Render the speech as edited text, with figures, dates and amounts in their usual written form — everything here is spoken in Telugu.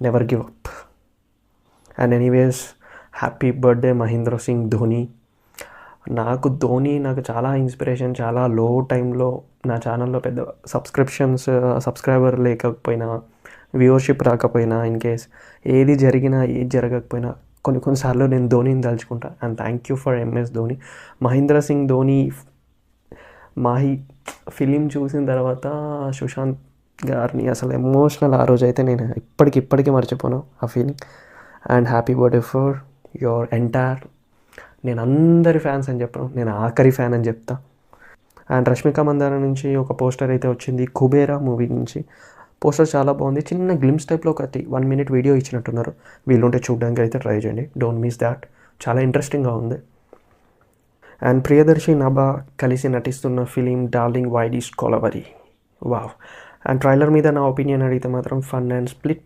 Never give up. And anyways happy birthday Mahendra Singh Dhoni. నాకు చాలా ఇన్స్పిరేషన్. చాలా లో టైంలో నా ఛానల్లో పెద్ద సబ్స్క్రైబర్ లేకపోయినా, వ్యూవర్షిప్ రాకపోయినా, ఇన్ కేస్ ఏది జరగకపోయినా కొన్నిసార్లు నేను ధోనిని తలుచుకుంటా. And thank you for MS Dhoni. Mahendra Singh Dhoni Mahi film చూసిన తర్వాత సుశాంత్ గారిని అసలు ఎమోషనల్. ఆ రోజు అయితే నేను ఇప్పటికీ మర్చిపోను ఆ feeling. And happy birthday for your entire. నేను అందరి ఫ్యాన్స్ అని చెప్పను, నేను ఆఖరి ఫ్యాన్ అని చెప్తా. అండ్ రష్మిక మందాన నుంచి ఒక పోస్టర్ అయితే వచ్చింది కుబేరా మూవీ నుంచి. పోస్టర్ చాలా బాగుంది. చిన్న గ్లిమ్స్ టైప్లో ఒక 1 minute వీడియో ఇచ్చినట్టున్నారు. వీళ్ళుంటే చూడడానికి అయితే ట్రై చేయండి. Don't miss that. చాలా ఇంట్రెస్టింగ్గా ఉంది. అండ్ ప్రియదర్శి నభా కలిసి నటిస్తున్న film darling why this Kolaveri. Wow. And trailer మీద నా ఒపీనియన్ అడిగితే మాత్రం ఫన్ అండ్ స్ప్లిట్